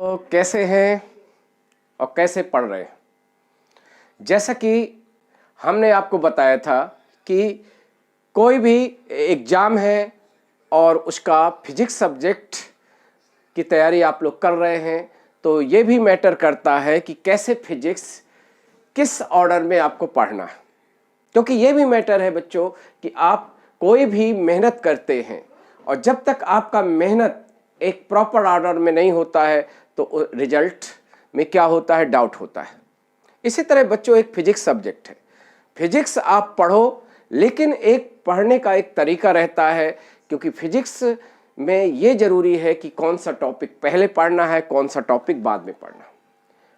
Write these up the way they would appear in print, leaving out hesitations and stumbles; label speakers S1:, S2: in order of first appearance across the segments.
S1: तो कैसे हैं और कैसे पढ़ रहे हैं। जैसा कि हमने आपको बताया था कि कोई भी एग्ज़ाम है और उसका फिजिक्स सब्जेक्ट की तैयारी आप लोग कर रहे हैं, तो ये भी मैटर करता है कि कैसे फिजिक्स किस ऑर्डर में आपको पढ़ना है। क्योंकि ये भी मैटर है बच्चों कि आप कोई भी मेहनत करते हैं और जब तक आपका मेहनत एक प्रॉपर ऑर्डर में नहीं होता है तो रिजल्ट में क्या होता है, डाउट होता है। इसी तरह बच्चों एक फिजिक्स सब्जेक्ट है, फिजिक्स आप पढ़ो, लेकिन एक पढ़ने का एक तरीका रहता है, क्योंकि फिजिक्स में ये ज़रूरी है कि कौन सा टॉपिक पहले पढ़ना है, कौन सा टॉपिक बाद में पढ़ना है।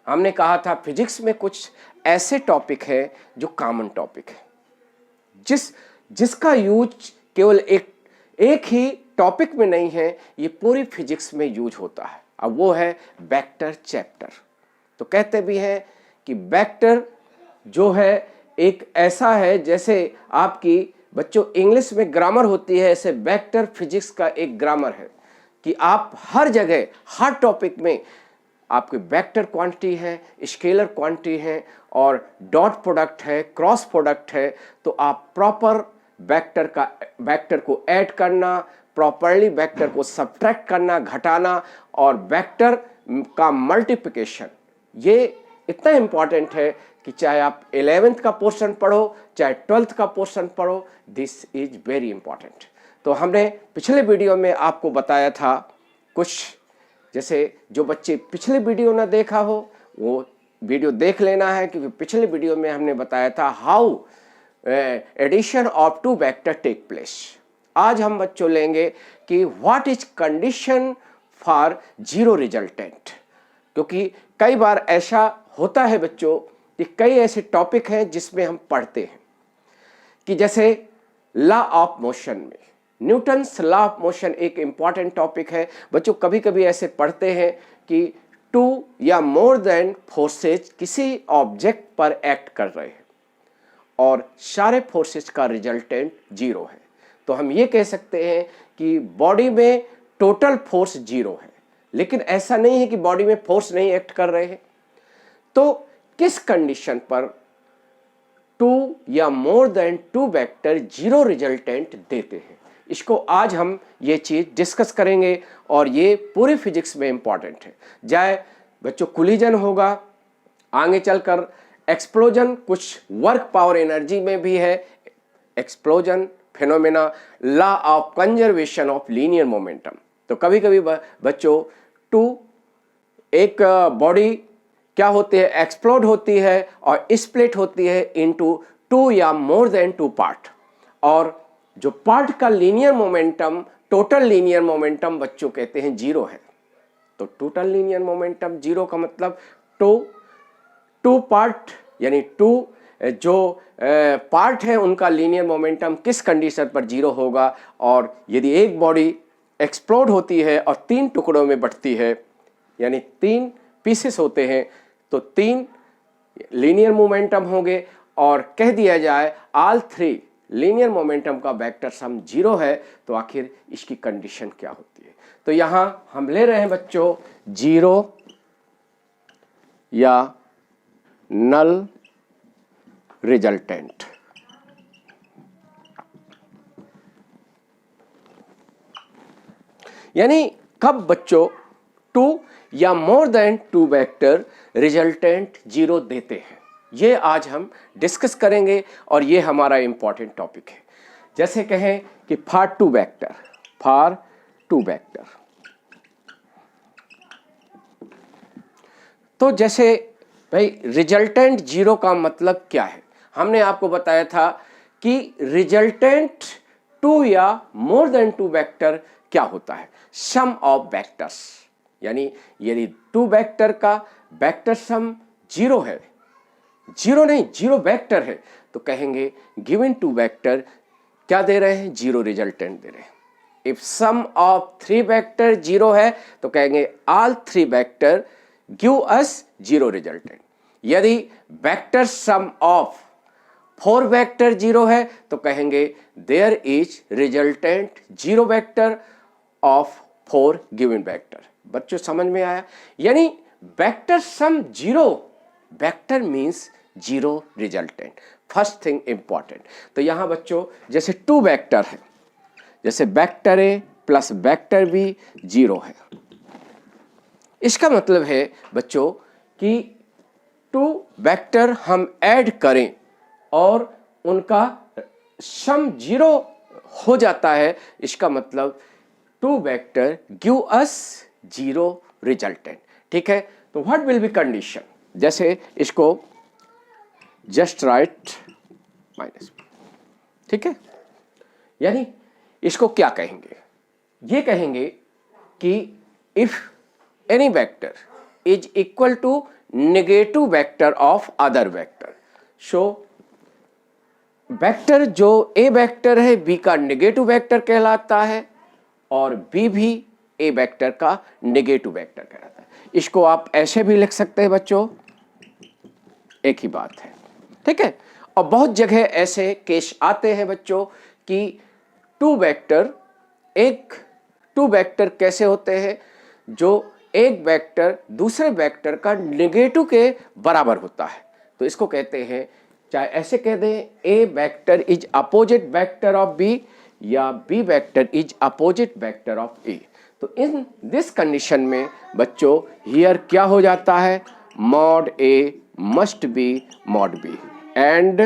S1: हमने कहा था फिजिक्स में कुछ ऐसे टॉपिक है जो कॉमन टॉपिक है, जिसका यूज केवल एक ही टॉपिक में नहीं है, ये पूरी फिजिक्स में यूज होता है। अब वो है वेक्टर चैप्टर। तो कहते भी हैं कि वेक्टर जो है एक ऐसा है, जैसे आपकी बच्चों इंग्लिश में ग्रामर होती है, ऐसे वेक्टर फिजिक्स का एक ग्रामर है कि आप हर जगह हर टॉपिक में आपके वेक्टर क्वांटिटी है, स्केलर क्वांटिटी है और डॉट प्रोडक्ट है, क्रॉस प्रोडक्ट है। तो आप प्रॉपर वेक्टर को ऐड करना, प्रॉपरली वेक्टर को सब्ट्रैक्ट करना, घटाना, और वेक्टर का मल्टीप्लिकेशन, ये इतना इम्पॉर्टेंट है कि चाहे आप 11th का पोर्शन पढ़ो, चाहे 12th का पोर्शन पढ़ो, दिस इज वेरी इंपॉर्टेंट। तो हमने पिछले वीडियो में आपको बताया था कुछ, जैसे जो बच्चे पिछले वीडियो ना देखा हो वो वीडियो देख लेना है, क्योंकि पिछले वीडियो में हमने बताया था how addition of two vector take place. आज हम बच्चों लेंगे कि what is condition for zero resultant, क्योंकि कई बार ऐसा होता है बच्चों कि कई ऐसे टॉपिक हैं जिसमें हम पढ़ते हैं कि जैसे लॉ ऑफ मोशन में न्यूटन्स लॉ ऑफ मोशन एक इंपॉर्टेंट टॉपिक है बच्चों। कभी कभी ऐसे पढ़ते हैं कि टू या मोर देन फोर्सेज किसी ऑब्जेक्ट पर एक्ट कर रहे हैं और सारे फोर्सेज का रिजल्टेंट जीरो है, तो हम ये कह सकते हैं कि बॉडी में टोटल फोर्स जीरो है। लेकिन ऐसा नहीं है कि बॉडी में फोर्स नहीं एक्ट कर रहे हैं। तो किस कंडीशन पर टू या more than two vector zero resultant देते हैं, इसको आज हम ये चीज डिस्कस करेंगे और ये पूरी फिजिक्स में इंपॉर्टेंट है। चाहे बच्चों कोलिजन होगा, आगे चलकर एक्सप्लोजन, कुछ वर्क पावर एनर्जी में भी है explosion phenomena, law of conservation of linear momentum. तो कभी कभी बच्चों टू एक बॉडी क्या होती है, एक्सप्लोड होती है और स्प्लिट होती है इनटू टू या मोर देन टू पार्ट, और जो पार्ट का linear momentum, total linear momentum बच्चों कहते हैं जीरो है। तो टोटल लीनियर मोमेंटम जीरो का मतलब टू पार्ट यानी टू जो पार्ट है उनका लीनियर मोमेंटम किस कंडीशन पर जीरो होगा। और यदि एक बॉडी एक्सप्लोड होती है और तीन टुकड़ों में बंटती है, यानी तीन पीसेस होते हैं, तो तीन लीनियर मोमेंटम होंगे, और कह दिया जाए ऑल थ्री लीनियर मोमेंटम का वेक्टर सम जीरो है, तो आखिर इसकी कंडीशन क्या होती है। तो यहां हम ले रहे हैं बच्चों जीरो या नल रिजल्टेंट। यानी कब बच्चों टू या more than two vector resultant zero देते हैं, ये आज हम डिस्कस करेंगे और ये हमारा इंपॉर्टेंट टॉपिक है। जैसे कहें कि फॉर टू वेक्टर, तो जैसे भाई रिजल्टेंट जीरो का मतलब क्या है, हमने आपको बताया था कि रिजल्टेंट टू या मोर देन टू वेक्टर क्या होता है, सम ऑफ वेक्टर्स। यानी यदि टू वेक्टर का वेक्टर सम जीरो है, जीरो नहीं जीरो वेक्टर है, तो कहेंगे गिवन टू वेक्टर क्या दे रहे हैं, जीरो रिजल्टेंट दे रहे हैं। If sum of three vector zero है तो कहेंगे all three vector give us zero resultant. यदि vector sum of four vector zero है तो कहेंगे there is resultant zero vector of four given vector. बच्चों समझ में आया? यानी vector sum zero, vector means zero resultant, first thing important. तो यहां बच्चों जैसे टू वेक्टर है, जैसे vector A plus vector B zero है, इसका मतलब है बच्चों कि टू वेक्टर हम ऐड करें और उनका सम जीरो हो जाता है, इसका मतलब two vector give us zero resultant. ठीक है, तो व्हाट विल बी कंडीशन, जैसे इसको जस्ट राइट माइनस, ठीक है, यानी इसको क्या कहेंगे, ये कहेंगे कि if any vector is equal to negative vector of other vector, so vector जो ए वेक्टर है बी का नेगेटिव वेक्टर कहलाता है और बी भी ए वेक्टर का नेगेटिव वेक्टर कहलाता है। इसको आप ऐसे भी लिख सकते हैं बच्चों, एक ही बात है। ठीक है, और बहुत जगह ऐसे केस आते हैं बच्चों कि टू वेक्टर, एक टू वेक्टर कैसे होते हैं, जो एक वेक्टर दूसरे वेक्टर का नेगेटिव के बराबर होता है, तो इसको कहते हैं, चाहे ऐसे कह दें A vector is opposite vector of B या B vector is opposite vector of A. तो इन दिस कंडीशन में बच्चों हियर क्या हो जाता है, mod A must be mod B and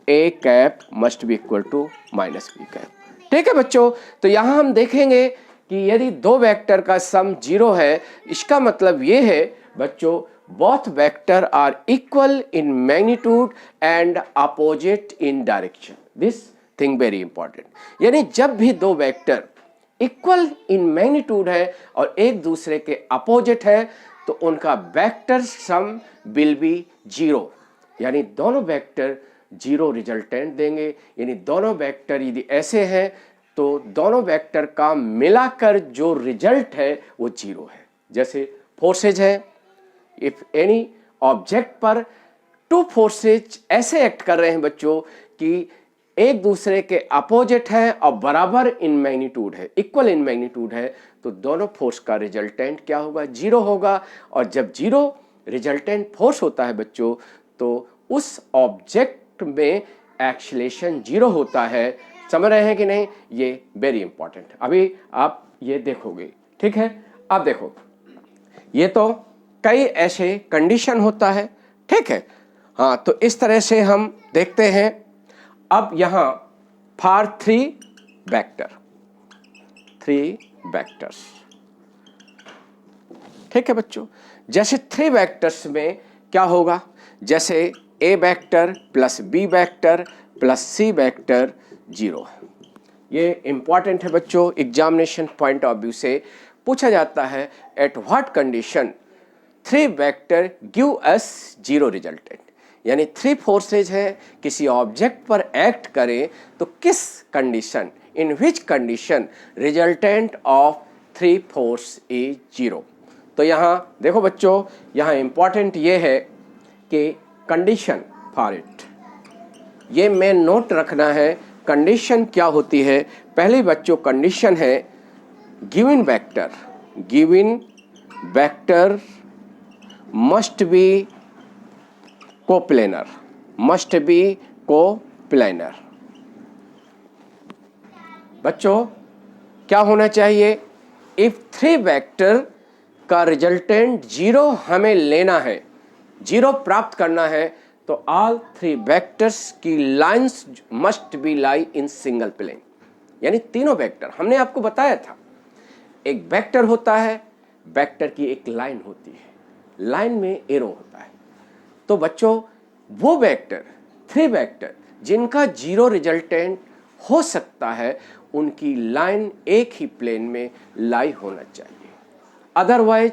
S1: A cap must be equal to minus B cap. ठीक है बच्चों, तो यहां हम देखेंगे कि यदि दो वेक्टर का सम जीरो है, इसका मतलब ये है बच्चों both vector are equal in magnitude and opposite in direction, this thing very important। यानी जब भी दो वेक्टर इक्वल इन मैग्नीट्यूड है और एक दूसरे के अपोजिट है तो उनका vector sum will be zero, यानी दोनों वेक्टर जीरो रिजल्टेंट देंगे। यानी दोनों वेक्टर यदि ऐसे हैं तो दोनों वेक्टर का मिलाकर जो रिजल्ट है वो जीरो है। जैसे फोर्सेज है, इफ एनी ऑब्जेक्ट पर टू फोर्सेज ऐसे एक्ट कर रहे हैं बच्चों कि एक दूसरे के अपोजिट है और बराबर इन मैग्नीट्यूड है, इक्वल इन मैग्नीट्यूड है, तो दोनों फोर्स का रिजल्टेंट क्या होगा, जीरो होगा। और जब जीरो रिजल्टेंट फोर्स होता है बच्चों तो उस ऑब्जेक्ट में एक्सीलरेशन जीरो होता है। समझ रहे हैं कि नहीं, ये वेरी इंपॉर्टेंट, अभी आप ये देखोगे। ठीक है, अब देखो ये तो कई ऐसे कंडीशन होता है। ठीक है, हाँ, तो इस तरह से हम देखते हैं। अब यहां फॉर थ्री वेक्टर्स, ठीक है बच्चों, जैसे थ्री वेक्टर्स में क्या होगा, जैसे A vector plus B vector plus C vector zero है। ये इंपॉर्टेंट है बच्चों, एग्जामिनेशन पॉइंट ऑफ व्यू से पूछा जाता है at what condition three vector give us zero resultant. यानी थ्री फोर्सेज है, किसी ऑब्जेक्ट पर एक्ट करें तो किस condition, in which condition resultant of three force is zero. तो यहाँ देखो बच्चों, यहाँ इंपॉर्टेंट ये है कि कंडीशन फॉर इट, ये मैं नोट रखना है। कंडीशन क्या होती है, पहले बच्चों कंडीशन है given vector must be coplanar, बच्चों क्या होना चाहिए, इफ थ्री वेक्टर का रिजल्टेंट जीरो हमें लेना है, जीरो प्राप्त करना है, तो ऑल थ्री वेक्टर्स की lines must be lie in single plane. यानी तीनों वेक्टर, हमने आपको बताया था एक वेक्टर होता है, वेक्टर की एक लाइन होती है, लाइन में एरो होता है। तो बच्चों वो वेक्टर, थ्री वेक्टर जिनका जीरो रिजल्टेंट हो सकता है, उनकी लाइन एक ही प्लेन में लाई होना चाहिए। अदरवाइज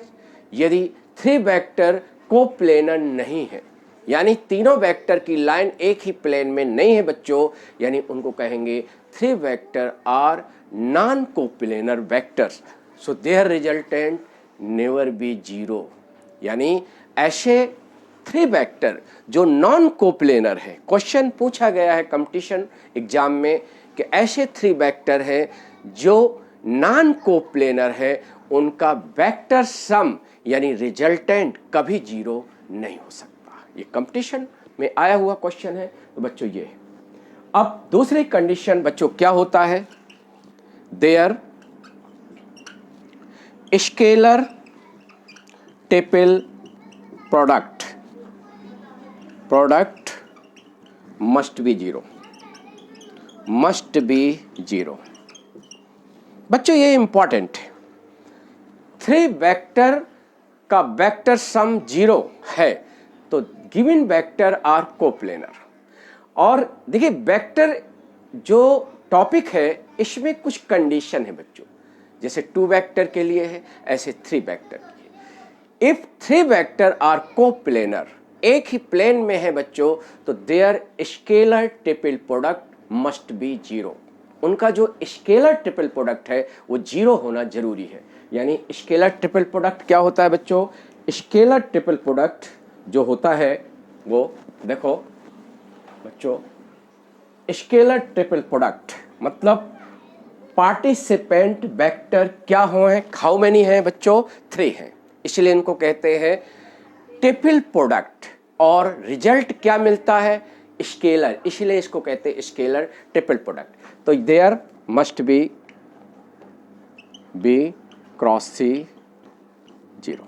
S1: यदि थ्री वेक्टर कोप्लेनर नहीं है, यानी तीनों वेक्टर की लाइन एक ही प्लेन में नहीं है बच्चों, यानी उनको कहेंगे three vector are non coplanar vectors, so their resultant never be zero. यानी ऐसे थ्री वेक्टर जो नॉन कोप्लेनर है, क्वेश्चन पूछा गया है कंपटीशन एग्जाम में कि ऐसे थ्री वेक्टर हैं जो नॉन कोप्लेनर है, उनका वेक्टर सम यानी रिजल्टेंट कभी 0 नहीं हो सकता। ये कंपटीशन में आया हुआ क्वेश्चन है। तो बच्चों ये है। अब दूसरी कंडीशन बच्चों क्या होता है, their scalar triple product must be 0। बच्चों ये इंपॉर्टेंट है, 3 वेक्टर का वेक्टर सम 0 है तो गिवन वेक्टर आर कोप्लेनर। और देखिए वेक्टर जो टॉपिक है इसमें कुछ कंडीशन है बच्चों, जैसे 2 वेक्टर के लिए है ऐसे 3 वेक्टर के लिए। इफ 3 वेक्टर आर कोप्लेनर, एक ही प्लेन में है बच्चों, तो their scalar triple product must be 0। उनका जो स्केलर ट्रिपल प्रोडक्ट है वो 0 होना जरूरी है। यानी स्केलर ट्रिपल प्रोडक्ट क्या होता है बच्चों, स्केलर ट्रिपल प्रोडक्ट जो होता है वो देखो बच्चों, स्केलर ट्रिपल प्रोडक्ट मतलब पार्टिसिपेंट वेक्टर क्या हो है, हाउ मेनी है बच्चों, 3 हैं, इसलिए इनको कहते हैं ट्रिपल प्रोडक्ट। और रिजल्ट क्या मिलता है, स्केलर, इसलिए इसको कहते हैं स्केलर ट्रिपल प्रोडक्ट। तो there must be B cross C 0।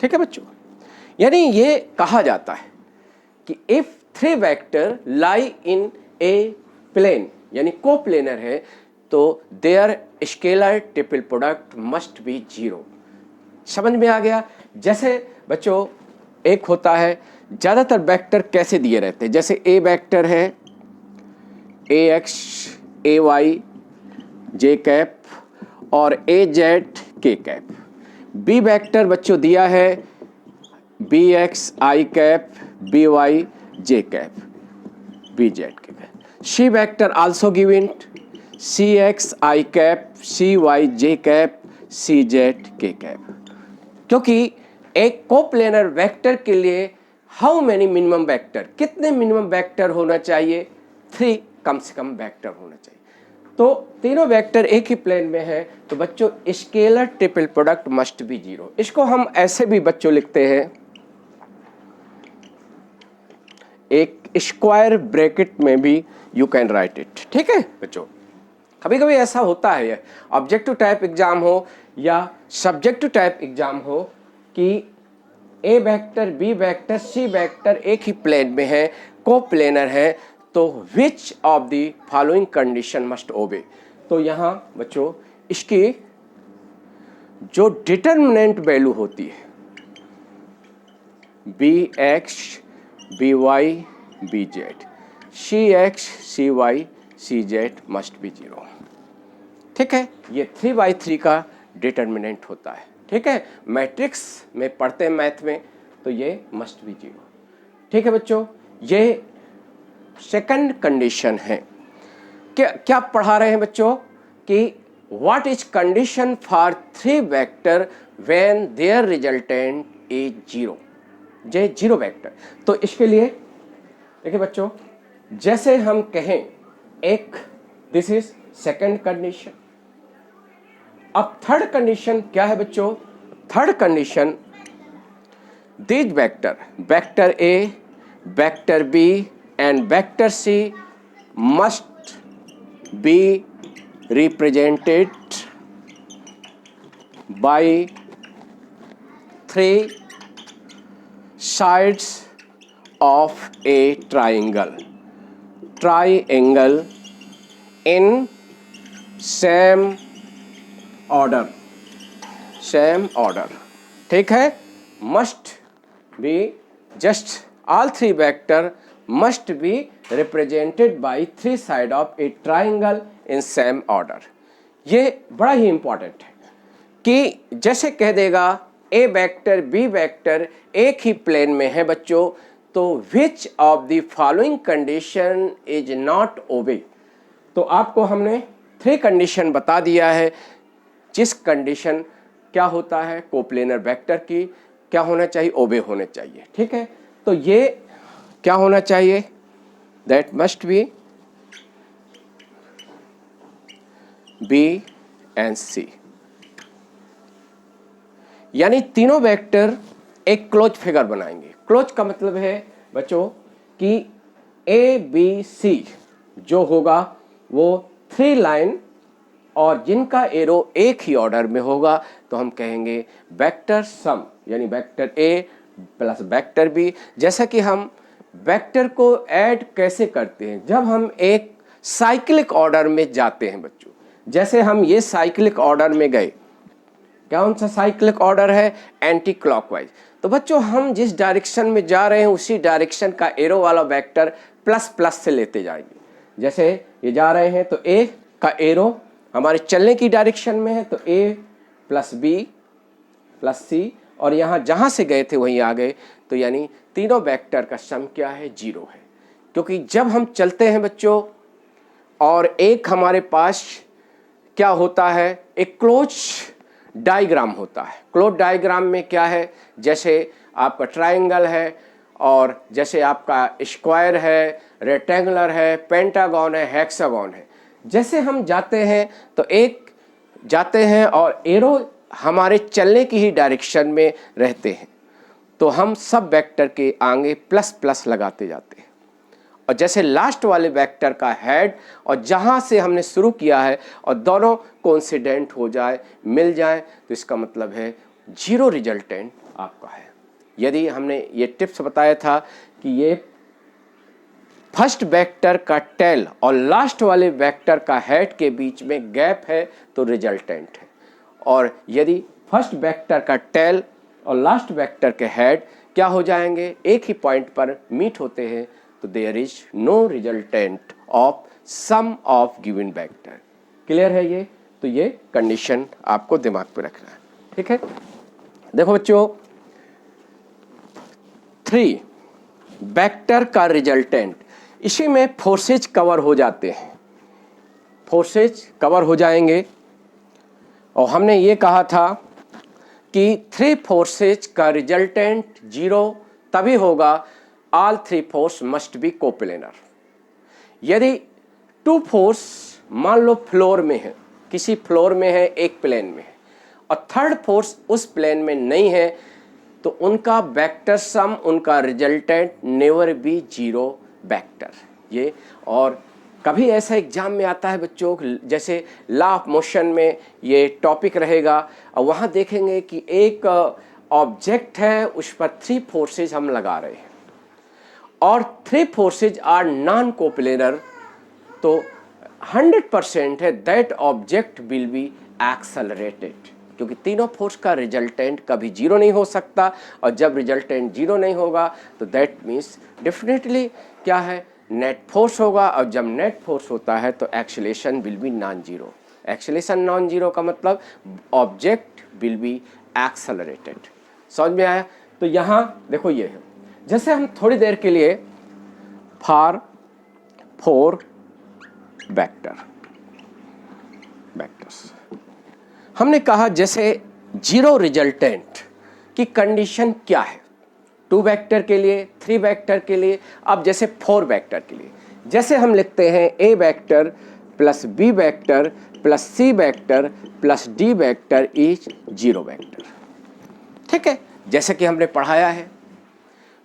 S1: ठीक है बच्चों, यानी ये कहा जाता है कि if 3 vector lie in a plane यानी कोप्लेनर है तो their scalar triple product must be 0। समझ में आ गया। जैसे बच्चों एक होता है, ज्यादातर वेक्टर कैसे दिए रहते हैं, जैसे ए वेक्टर है A X A Y J cap और A Z K cap. B vector बच्चों दिया है B X I cap B Y J cap B Z K cap. C vector also given C X I cap C Y J cap C Z K cap. क्योंकि एक coplanar vector के लिए how many minimum vector, कितने minimum vector होना चाहिए, 3 कम से कम vector होना चाहिए। तो तीनों वेक्टर एक ही प्लेन में है तो बच्चों scalar triple product must be 0। इसको हम ऐसे भी बच्चों लिखते हैं, एक स्क्वायर ब्रैकेट में भी यू कैन राइट इट। ठीक है बच्चों, कभी कभी ऐसा होता है ऑब्जेक्टिव टाइप एग्जाम हो या सब्जेक्टिव टाइप एग्जाम हो कि A vector B vector C vector एक ही प्लेन में है, कोप्लेनर है, तो which of the following condition must obey. तो यहाँ बच्चों इसकी जो डिटर्मिनेंट वैल्यू होती है B X B Y B Z C X C Y C Z must be 0। ठीक है, ये 3/3 का डिटर्मिनेंट होता है। ठीक है, मैट्रिक्स में पढ़ते हैं मैथ में तो ये मस्ट बी 0। ठीक है बच्चों, ये सेकंड कंडीशन है। क्या पढ़ा रहे हैं बच्चों कि what is condition for 3 vector when their resultant is 0, जे 0 वेक्टर। तो इसके लिए देखिए बच्चों, जैसे हम कहें एक दिस इज सेकंड कंडीशन। अब थर्ड कंडीशन क्या है बच्चों, third condition this vector, vector A vector B and vector C must be represented by 3 sides of a triangle in same order। ठीक है, must be just all 3 vector must be represented by 3 side of a triangle in same order। ये बड़ा ही important है कि जैसे कह देगा ए vector B vector एक ही प्लेन में है बच्चों, तो which of the following condition is not obey. तो आपको हमने 3 कंडीशन बता दिया है, जिस कंडीशन क्या होता है कोप्लेनर वेक्टर की क्या होना चाहिए, ओबे होने चाहिए। ठीक है, तो ये क्या होना चाहिए, that must be B and C. यानी तीनों वेक्टर एक क्लोज फिगर बनाएंगे। क्लोज का मतलब है बच्चों कि ए बी सी जो होगा वो 3 लाइन और जिनका एरो एक ही ऑर्डर में होगा तो हम कहेंगे वेक्टर सम, यानी vector A plus vector B. जैसा कि हम वेक्टर को ऐड कैसे करते हैं, जब हम एक साइक्लिक ऑर्डर में जाते हैं बच्चों। जैसे हम ये साइक्लिक ऑर्डर में गए, कौन सा साइक्लिक ऑर्डर है, एंटी क्लॉकवाइज। तो बच्चों हम जिस डायरेक्शन में जा रहे हैं उसी डायरेक्शन का एरो वाला वेक्टर प्लस प्लस से लेते जाएंगे। जैसे ये जा रहे हैं तो ए का एरो हमारे चलने की डायरेक्शन में है तो ए प्लस बी प्लस सी, और यहाँ जहाँ से गए थे वहीं आ गए, तो यानी तीनों वेक्टर का सम क्या है, 0 है। क्योंकि जब हम चलते हैं बच्चों और एक हमारे पास क्या होता है, एक क्लोज डायग्राम होता है। क्लोज डायग्राम में क्या है, जैसे आपका ट्रायंगल है और जैसे आपका स्क्वायर है, रेक्टेंगुलर है, पेंटागन है, हेक्सागन है। जैसे हम जाते हैं तो एक जाते हैं और एरो हमारे चलने की ही डायरेक्शन में रहते हैं, तो हम सब वेक्टर के आगे प्लस प्लस लगाते जाते हैं। और जैसे लास्ट वाले वेक्टर का हेड और जहाँ से हमने शुरू किया है और दोनों कोइंसिडेंट हो जाए, मिल जाए, तो इसका मतलब है 0 रिजल्टेंट आपका है। यदि हमने ये टिप्स बताया था कि ये फर्स्ट वेक्टर का टेल और लास्ट वाले वेक्टर का हेड के बीच में गैप है तो रिजल्टेंट है, और यदि फर्स्ट वेक्टर का टेल और लास्ट वेक्टर के हेड क्या हो जाएंगे, एक ही पॉइंट पर मीट होते हैं, तो there is no resultant of sum of given vector. Clear है ये? तो ये कंडीशन आपको दिमाग पे रखना है, ठीक है। देखो बच्चों, 3 वेक्टर का रिजल्टेंट, इसी में फोर्सेज कवर हो जाते हैं, फोर्सेज कवर हो जाएंगे। और हमने ये कहा था कि 3 फोर्सेज का रिजल्टेंट 0 तभी होगा all 3 force must be coplanar. यदि 2 फोर्स मान लो फ्लोर में है, किसी फ्लोर में है, एक प्लेन में है, और थर्ड फोर्स उस प्लेन में नहीं है, तो उनका वेक्टर सम, उनका रिजल्टेंट नेवर बी 0 वेक्टर। ये और कभी ऐसा एग्जाम में आता है बच्चों, जैसे लॉ ऑफ मोशन में ये टॉपिक रहेगा, और वहाँ देखेंगे कि एक ऑब्जेक्ट है, उस पर 3 फोर्सेज हम लगा रहे हैं और 3 फोर्सेज आर नॉन कोप्लेनर, तो 100% है that object will be accelerated, क्योंकि तीनों फोर्स का रिजल्टेंट कभी 0 नहीं हो सकता, और जब रिजल्टेंट 0 नहीं होगा तो दैट मीन्स डेफिनेटली क्या है, नेट फोर्स होगा, और जब नेट फोर्स होता है तो acceleration will be non zero. Acceleration non zero का मतलब ऑब्जेक्ट विल बी एक्सेलरेटेड। समझ में आया? तो यहाँ देखो ये है, जैसे हम थोड़ी देर के लिए फॉर 4 वेक्टर्स हमने कहा, जैसे 0 रिजल्टेंट की कंडीशन क्या है 2 वेक्टर के लिए, 3 वेक्टर के लिए, अब जैसे 4 वेक्टर के लिए, जैसे हम लिखते हैं A vector plus B vector plus C vector plus D vector is 0 vector. ठीक है, जैसे कि हमने पढ़ाया है,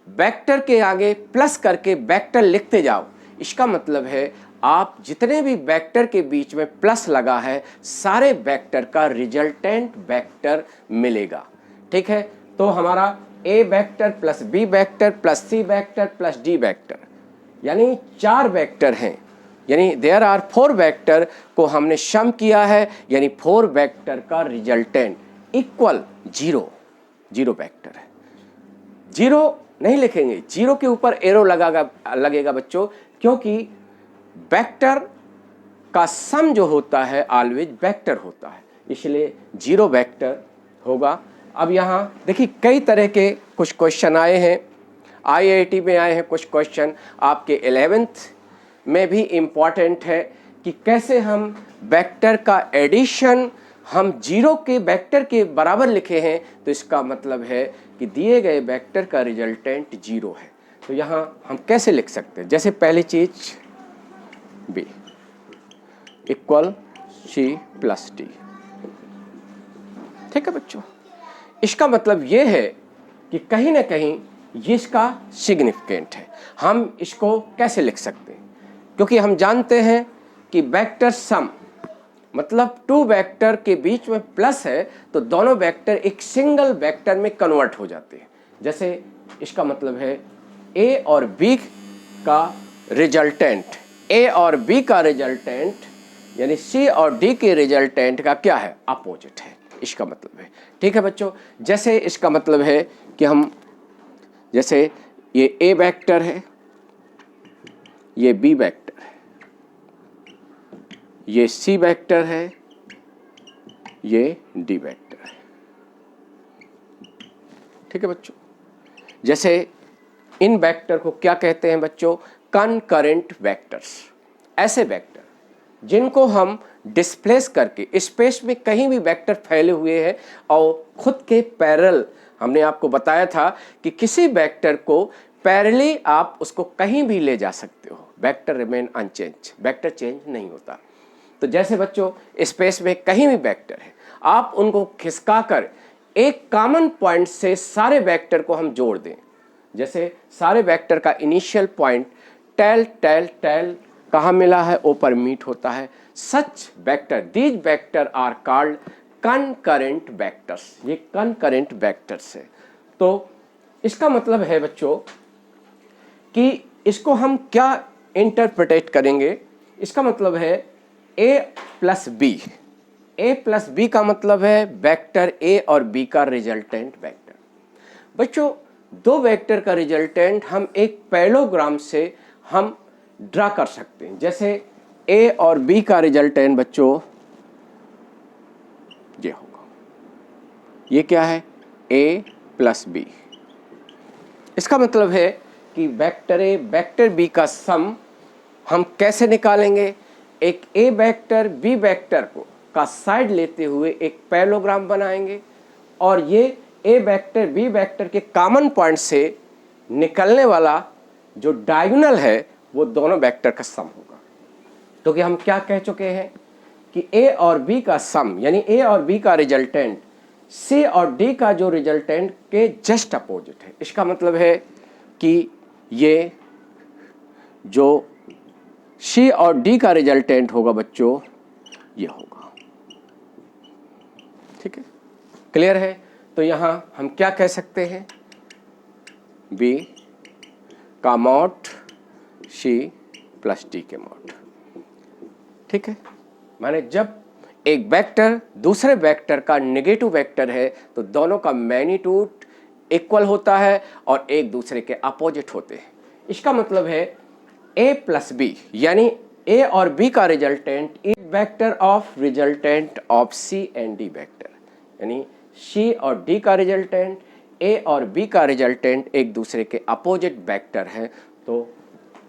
S1: वेक्टर के आगे प्लस करके वेक्टर लिखते जाओ। इसका मतलब है आप जितने भी वेक्टर के बीच में प्लस लगा है, सारे वेक्टर का रिजल्टेंट वेक्टर मिलेगा। ठीक है, तो हमारा A vector plus B vector plus C vector plus D vector, यानी 4 वेक्टर हैं, यानी देयर आर 4 वेक्टर को हमने सम किया है, यानी 4 वेक्टर का रिजल्टेंट इक्वल 0 वेक्टर है। 0 नहीं लिखेंगे, 0 के ऊपर एरो लगेगा बच्चों, क्योंकि वेक्टर का सम जो होता है ऑलवेज वेक्टर होता है, इसलिए 0 वेक्टर होगा। अब यहाँ देखिए कई तरह के कुछ क्वेश्चन आए हैं, IIT में आए हैं कुछ क्वेश्चन, आपके 11th में भी इम्पॉर्टेंट है कि कैसे हम वेक्टर का एडिशन हम 0 के वेक्टर के बराबर लिखे हैं, तो इसका मतलब है कि दिए गए वेक्टर का रिजल्टेंट 0 है। तो यहाँ हम कैसे लिख सकते हैं, जैसे पहली चीज B equal C plus D। ठीक है बच्चों, इसका मतलब ये है कि कहीं ना कहीं ये इसका सिग्निफिकेंट है। हम इसको कैसे लिख सकते हैं, क्योंकि हम जानते हैं कि वेक्टर सम मतलब टू वेक्टर के बीच में प्लस है तो दोनों वेक्टर एक सिंगल वेक्टर में कन्वर्ट हो जाते हैं। जैसे इसका मतलब है ए और बी का रिजल्टेंट, ए और बी का रिजल्टेंट यानी सी और डी के रिजल्टेंट का क्या है, अपोजिट है, इसका मतलब है। ठीक है बच्चों, जैसे इसका मतलब है कि हम जैसे ये ए वेक्टर है, ये बी वेक्टर है, ये सी वेक्टर है, ये डी वेक्टर है। ठीक है बच्चों, जैसे इन वेक्टर को क्या कहते हैं बच्चों, कनकरेंट वेक्टर्स। ऐसे वेक्टर जिनको हम डिस्प्लेस करके स्पेस में कहीं भी वेक्टर फैले हुए हैं और खुद के पैरेलल, हमने आपको बताया था कि किसी वेक्टर को पैरेलली आप उसको कहीं भी ले जा सकते हो, vector remain unchange, vector change नहीं होता। तो जैसे बच्चों स्पेस में कहीं भी वेक्टर है, आप उनको खिसकाकर एक कॉमन पॉइंट से सारे वेक्टर को हम जोड़ दें। जैसे सारे वेक्टर का initial point tail tail tail कहाँ मिला है, ओ पर मीट होता है। Such vector, these vector are called concurrent vectors, ये कनकरेंट वेक्टर्स है। तो इसका मतलब है बच्चों कि इसको हम क्या इंटरप्रेटेट करेंगे, इसका मतलब है ए प्लस बी। ए प्लस बी का मतलब है वेक्टर ए और बी का रिजल्टेंट वेक्टर। बच्चों दो वेक्टर का रिजल्टेंट हम एक पैरेललोग्राम से हम ड्रा कर सकते हैं। जैसे ए और बी का रिजल्टेंट बच्चों ये होगा, ये क्या है, ए प्लस बी। इसका मतलब है कि वेक्टर ए वेक्टर बी का सम हम कैसे निकालेंगे, एक ए वेक्टर बी वेक्टर को का साइड लेते हुए एक पैरेललोग्राम बनाएंगे और ये ए वेक्टर बी वेक्टर के कॉमन पॉइंट से निकलने वाला जो डायगोनल है वो दोनों वेक्टर का सम होगा। तो कि हम क्या कह चुके हैं कि ए और बी का सम यानी ए और बी का रिजल्टेंट सी और डी का जो रिजल्टेंट के जस्ट अपोजिट है। इसका मतलब है कि ये जो सी और डी का रिजल्टेंट होगा बच्चों ये होगा। ठीक है, क्लियर है। तो यहां हम क्या कह सकते हैं, बी का मॉड सी प्लस डी के मॉड। ठीक है, माने जब एक वेक्टर दूसरे वेक्टर का नेगेटिव वेक्टर है तो दोनों का मैग्नीट्यूड इक्वल होता है और एक दूसरे के अपोजिट होते हैं। इसका मतलब है ए प्लस बी यानी ए और बी का resultant is vector of resultant of C and D vector, यानी सी और डी का रिजल्टेंट ए और बी का रिजल्टेंट एक दूसरे के अपोजिट वेक्टर है। तो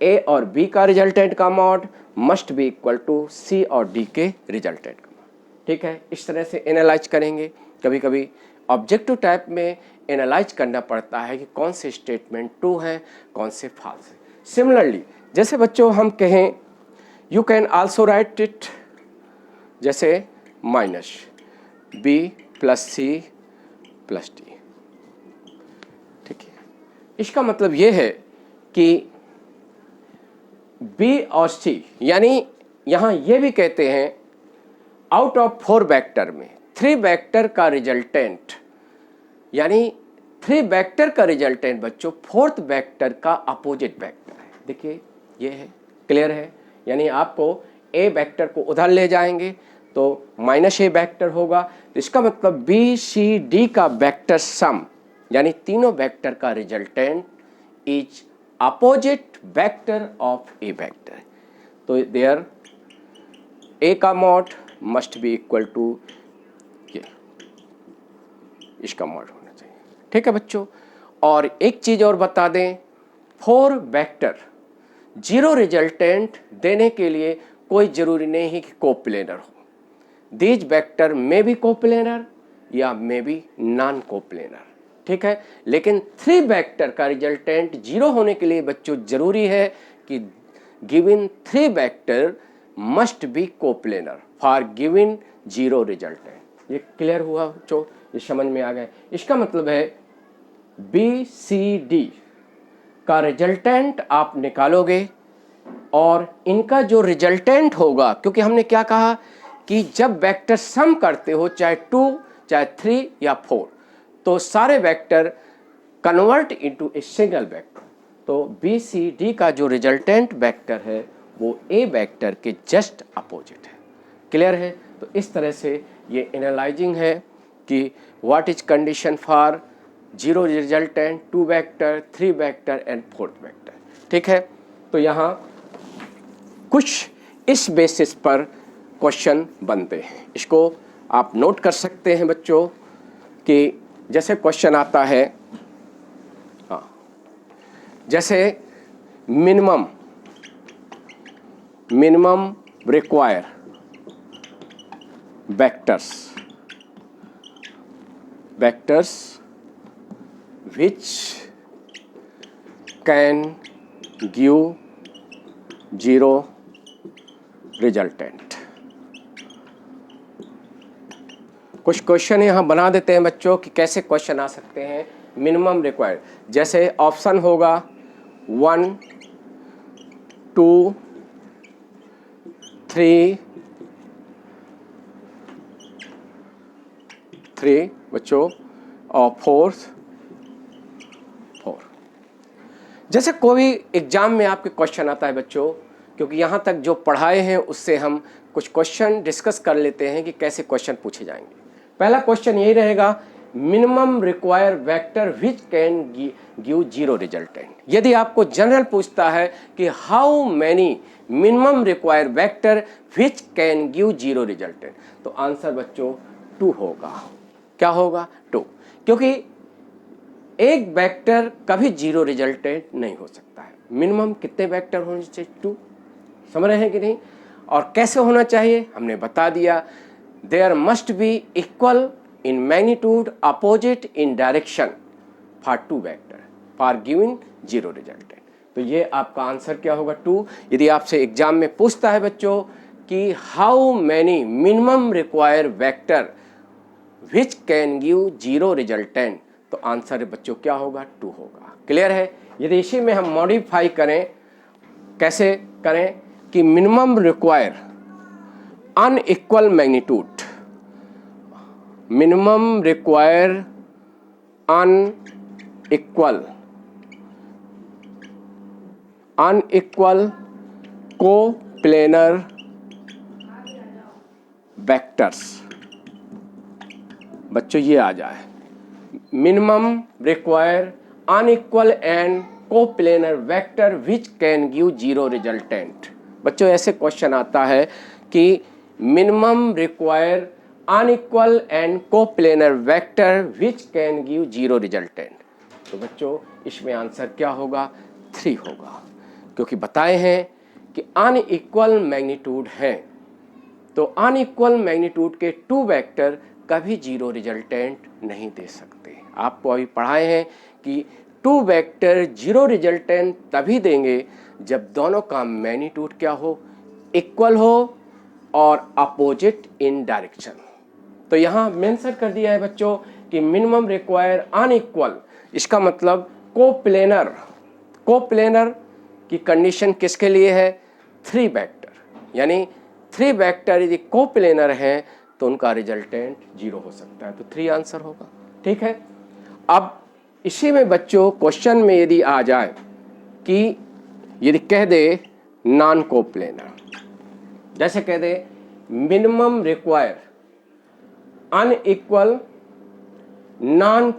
S1: ए और बी का रिजल्टेंट का mod must be equal to C और डी के रिजल्टेंट का मॉड। ठीक है, इस तरह से एनालाइज करेंगे। कभी कभी ऑब्जेक्टिव टाइप में एनालाइज करना पड़ता है कि कौन से स्टेटमेंट ट्रू है कौन से फॉल्स है। सिमिलरली जैसे बच्चों हम कहें you can also write it जैसे minus B plus C plus D. ठीक है, इसका मतलब ये है कि बी और सी यानी यहां ये भी कहते हैं आउट ऑफ 4 वेक्टर में 3 वेक्टर का रिजल्टेंट यानी 3 वेक्टर का रिजल्टेंट बच्चों 4th वेक्टर का अपोजिट वेक्टर है। देखिए ये है, क्लियर है। यानी आपको ए वेक्टर को उधर ले जाएंगे तो माइनस ए वेक्टर होगा। तो इसका मतलब बी सी डी का वेक्टर सम यानी तीनों वेक्टर का resultant is opposite vector of A vector. तो देयर ए का mod must be equal to ये, इसका मॉड होना चाहिए। ठीक है बच्चों, और एक चीज और बता दें, 4 वेक्टर 0 रिजल्टेंट देने के लिए कोई जरूरी नहीं है कि कोप्लेनर हो। These vector may be coplanar या मे बी नॉन कोप्लेनर। ठीक है, लेकिन 3 वेक्टर का रिजल्टेंट 0 होने के लिए बच्चों जरूरी है कि given 3 vector must be coplanar for given 0 resultant. ये क्लियर हुआ बच्चों, ये समझ में आ गया। इसका मतलब है BCD का रिजल्टेंट आप निकालोगे और इनका जो रिजल्टेंट होगा, क्योंकि हमने क्या कहा कि जब वेक्टर सम करते हो चाहे 2 चाहे 3 या 4 तो सारे vector convert into a single vector. तो BCD का जो रिजल्टेंट वेक्टर है वो A वेक्टर के जस्ट अपोजिट है। क्लियर है? तो इस तरह से ये एनालाइजिंग है कि what is condition for 0 resultant, 2 vector, 3 vector and 4th vector. ठीक है, तो यहाँ कुछ इस बेसिस पर क्वेश्चन बनते हैं। इसको आप नोट कर सकते हैं बच्चों कि जैसे क्वेश्चन आता है, हाँ, जैसे minimum require vectors which can give 0 resultant. कुछ क्वेश्चन यहाँ बना देते हैं बच्चों कि कैसे क्वेश्चन आ सकते हैं मिनिमम रिक्वायर्ड। जैसे ऑप्शन होगा 1 2 3 बच्चों और 4 जैसे कोई एग्जाम में आपके क्वेश्चन आता है बच्चों, क्योंकि यहाँ तक जो पढ़ाए हैं उससे हम कुछ क्वेश्चन डिस्कस कर लेते हैं कि कैसे क्वेश्चन पूछे जाएंगे। पहला क्वेश्चन यही रहेगा, minimum require vector which can give 0 resultant. यदि आपको जनरल पूछता है कि how many minimum require vector which can give 0 resultant, तो आंसर बच्चों 2 होगा। क्या होगा? 2, क्योंकि एक वेक्टर कभी 0 रिजल्टेंट नहीं हो सकता है। मिनिमम कितने वेक्टर होने चाहिए? 2। समझ रहे हैं कि नहीं? और कैसे होना चाहिए हमने बता दिया, their must be equal in magnitude, opposite in direction for 2 vector for giving 0 resultant. तो ये आपका आंसर क्या होगा? 2। यदि आपसे एग्जाम में पूछता है बच्चों कि how many minimum require vector which can give 0 resultant, तो आंसर बच्चों क्या होगा? 2 होगा। क्लियर है? यदि इसी में हम मॉडिफाई करें, कैसे करें कि minimum require unequal magnitude, minimum require unequal coplanar vectors. बच्चों ये आ जाए, minimum require unequal and coplanar vector which can give 0 resultant. बच्चों ऐसे क्वेश्चन आता है कि minimum require unequal and coplanar vector which can give 0 resultant. तो बच्चों इसमें आंसर क्या होगा? 3 होगा, क्योंकि बताए हैं कि अनइक्वल मैग्नीट्यूड है, तो अनइक्वल मैग्नीट्यूड के 2 वेक्टर कभी 0 रिजल्टेंट नहीं दे सकते। आपको अभी पढ़ाए हैं कि 2 वेक्टर 0 रिजल्टेंट तभी देंगे जब दोनों का मैग्नीट्यूड क्या हो? इक्वल हो और अपोजिट इन डायरेक्शन। तो यहाँ मेंशन कर दिया है बच्चों कि मिनिमम रिक्वायर अनइक्वल, इसका मतलब कोप्लेनर की कंडीशन किसके लिए है? 3 वेक्टर, यानी 3 वेक्टर यदि कोप्लेनर हैं तो उनका रिजल्टेंट 0 हो सकता है। तो 3 आंसर होगा। ठीक है, अब इसी में बच्चों क्वेश्चन में यदि आ जाए कि यदि कह दे नॉन कोप्लेनर, जैसे कह दे minimum require unequal non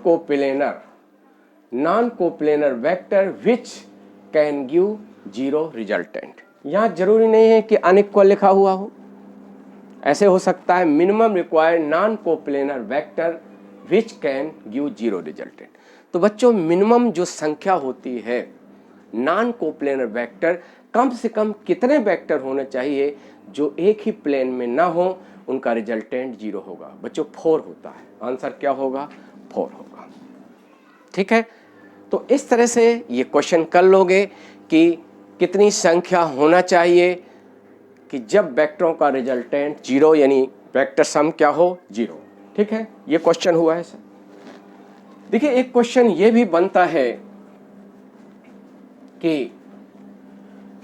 S1: coplanar vector which can give 0 resultant. यहाँ जरूरी नहीं है कि अनइक्वल लिखा हुआ हो, ऐसे हो सकता है minimum require non coplanar vector which can give 0 resultant. तो बच्चों मिनिमम जो संख्या होती है नॉन कोप्लेनर वेक्टर, कम से कम कितने वेक्टर होने चाहिए जो एक ही प्लेन में ना हो, उनका रिजल्टेंट 0 होगा। बच्चों 4 होता है। आंसर क्या होगा? 4 होगा। ठीक है, तो इस तरह से ये क्वेश्चन कर लोगे कि कितनी संख्या होना चाहिए कि जब वेक्टरों का रिजल्टेंट 0, यानी वेक्टर सम क्या हो? 0। ठीक है, ये क्वेश्चन हुआ है सर। देखिए एक क्वेश्चन ये भी बनता है कि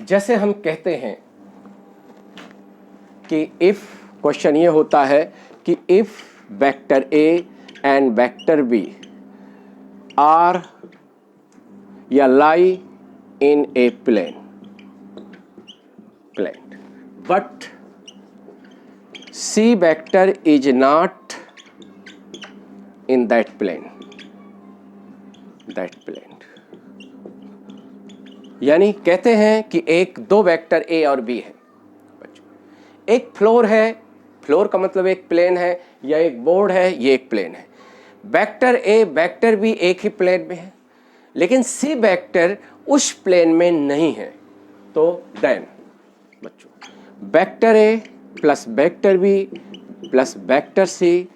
S1: जैसे हम कहते हैं कि इफ, क्वेश्चन ये होता है कि if vector A and vector B are या lie in a plane but C vector is not in that plane यानी कहते हैं कि एक दो वेक्टर A और B है, एक फ्लोर है, फ्लोर का मतलब एक प्लेन है, या एक बोर्ड है, ये एक प्लेन है। वेक्टर A वेक्टर B एक ही प्लेन में है, लेकिन C वेक्टर उस प्लेन में नहीं है। तो देन बच्चों vector A plus vector B plus vector C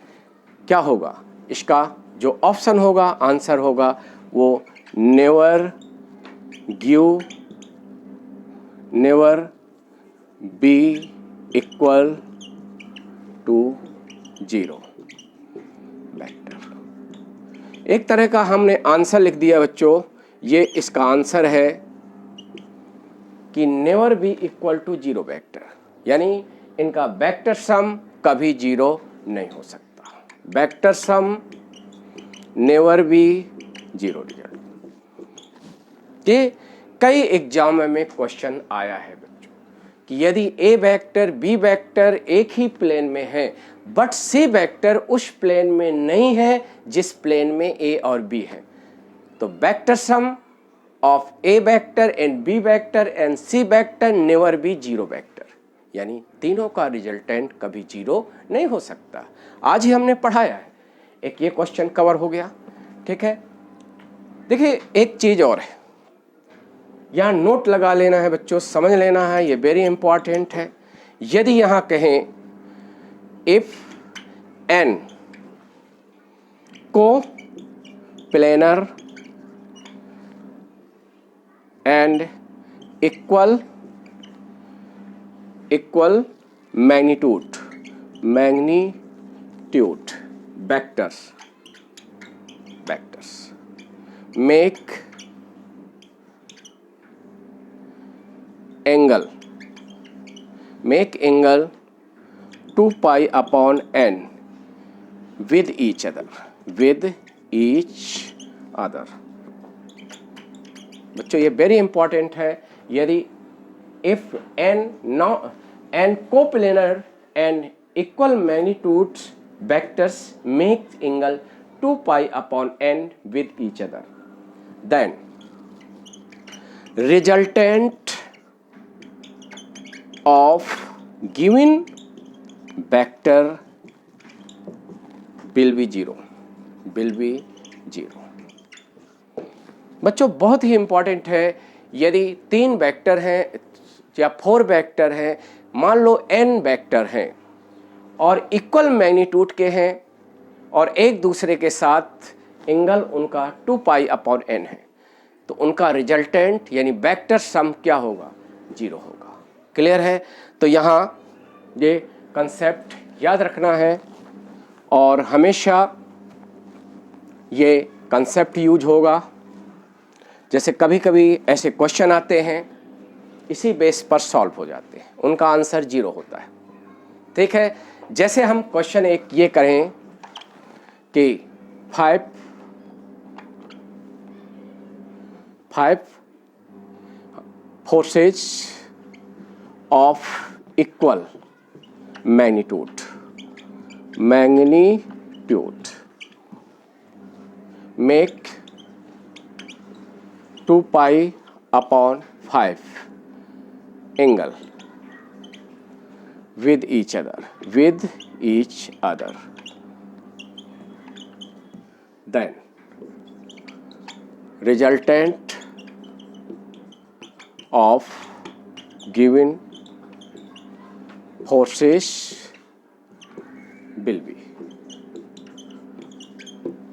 S1: क्या होगा, इसका जो ऑप्शन होगा, आंसर होगा वो never be equal to 0 vector. एक तरह का हमने आंसर लिख दिया बच्चों, ये इसका आंसर है कि never be equal to 0 vector, यानी इनका वेक्टर सम कभी 0 नहीं हो सकता। Vector sum never be 0 result. ये कई एग्जाम में क्वेश्चन आया है बच्चों कि यदि ए वेक्टर बी वेक्टर एक ही प्लेन में है बट सी वेक्टर उस प्लेन में नहीं है जिस प्लेन में ए और बी है, तो vector sum of A vector and B vector and C vector never be 0 vector, यानी तीनों का रिजल्टेंट कभी 0 नहीं हो सकता। आज ही हमने पढ़ाया है, एक ये क्वेश्चन कवर हो गया। ठीक है, देखिए एक चीज और है, यहाँ नोट लगा लेना है बच्चों, समझ लेना है, ये वेरी इंपॉर्टेंट है। यदि यहाँ कहें इफ n को planar and equal magnitude vectors make angle 2 pi upon n with each other। बच्चों ये वेरी इंपॉर्टेंट है। यदि if n coplanar and equal magnitudes vectors make angle 2 pi upon n with each other, then resultant of given vector will be 0। बच्चों बहुत ही important है, यदि 3 vector हैं या 4 वेक्टर हैं, मान लो n वेक्टर हैं और इक्वल मैग्नीट्यूड के हैं और एक दूसरे के साथ एंगल उनका 2 पाई अपॉन n है, तो उनका रिजल्टेंट यानी वेक्टर सम क्या होगा, 0 होगा। क्लियर है? तो यहाँ ये कंसेप्ट याद रखना है और हमेशा ये कंसेप्ट यूज होगा। जैसे कभी कभी ऐसे क्वेश्चन आते हैं, इसी बेस पर सॉल्व हो जाते हैं, उनका आंसर 0 होता है। ठीक है, जैसे हम क्वेश्चन एक ये करें कि 5 forces of equal magnitude make 2 pi upon 5 angle with each other, then resultant of given forces will be,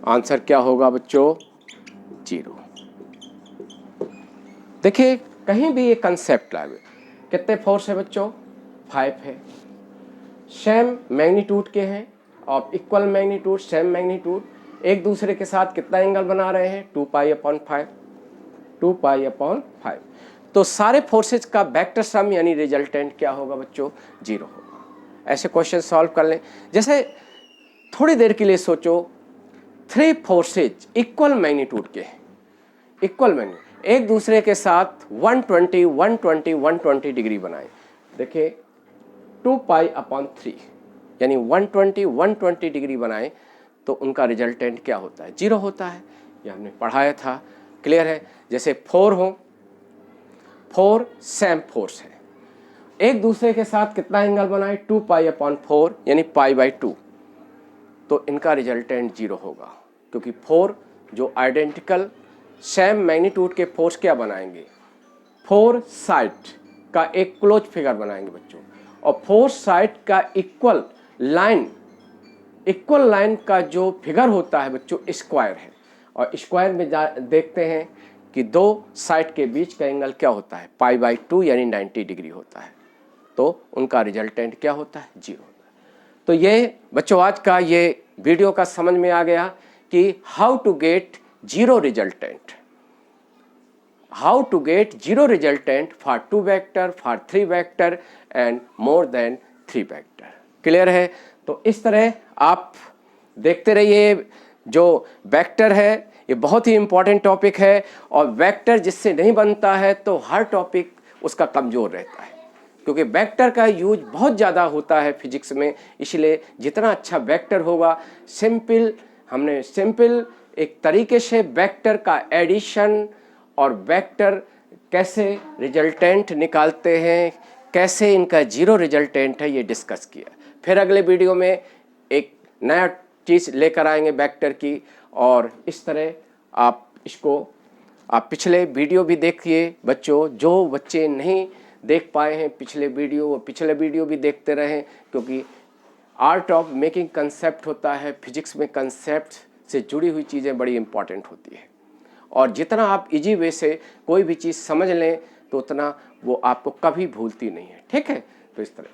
S1: answer क्या होगा बच्चों, 0। देखिए कहीं भी ये कंसेप्ट लाए, कितने फोर्स है बच्चों, 5 है, सेम मैग्नीट्यूड के हैं of equal magnitude, same magnitude, एक दूसरे के साथ कितना एंगल बना रहे हैं, 2π/5, 2π/5। तो सारे फोर्सेज का वेक्टर सम यानी रिजल्टेंट क्या होगा बच्चों, 0 होगा। ऐसे क्वेश्चन सॉल्व कर लें। जैसे थोड़ी देर के लिए सोचो, 3 फोर्सेज इक्वल मैग्नीट्यूड के, इक्वल मैग्नीट्यूड एक दूसरे के साथ 120, 120, 120 डिग्री बनाए। देखिए 2π/3 यानी 120, 120 डिग्री बनाए तो उनका रिजल्टेंट क्या होता है, 0 होता है। ये हमने पढ़ाया था, क्लियर है। जैसे 4 हो, 4 सेम फोर्स है, एक दूसरे के साथ कितना एंगल बनाए, 2π/4 यानी π/2, तो इनका रिजल्टेंट 0 होगा, क्योंकि 4 जो आइडेंटिकल सेम मैग्नीट्यूड के फोर्स क्या बनाएंगे, 4 साइड का एक क्लोज फिगर बनाएंगे बच्चों, और 4 साइड का इक्वल लाइन का जो फिगर होता है बच्चों स्क्वायर है। और स्क्वायर में देखते हैं कि 2 साइड के बीच का एंगल क्या होता है, π/2 यानी 90 डिग्री होता है। तो उनका रिजल्टेंट क्या होता है, 0 होता है। तो ये बच्चों आज का ये वीडियो का समझ में आ गया कि how to get zero resultant, how to get zero resultant for 2 vector, for 3 vector and more than 3 vector. Clear है। तो इस तरह आप देखते रहिए। जो वेक्टर है ये बहुत ही इंपॉर्टेंट टॉपिक है, और वेक्टर जिससे नहीं बनता है तो हर टॉपिक उसका कमज़ोर रहता है, क्योंकि वेक्टर का यूज बहुत ज़्यादा होता है फिजिक्स में। इसलिए जितना अच्छा वेक्टर होगा, सिंपल, हमने सिंपल एक तरीके से वेक्टर का एडिशन और वेक्टर कैसे रिजल्टेंट निकालते हैं, कैसे इनका जीरो रिजल्टेंट है, ये डिस्कस किया। फिर अगले वीडियो में एक नया चीज़ लेकर आएंगे वेक्टर की, और इस तरह आप पिछले वीडियो भी देखिए बच्चों। जो बच्चे नहीं देख पाए हैं पिछले वीडियो, वो पिछले वीडियो भी देखते रहें, क्योंकि आर्ट ऑफ मेकिंग कंसेप्ट होता है, फिजिक्स में कंसेप्ट से जुड़ी हुई चीज़ें बड़ी इंपॉर्टेंट होती है। और जितना आप इजी वे से कोई भी चीज़ समझ लें तो उतना वो आपको कभी भूलती नहीं है। ठीक है, तो इस तरह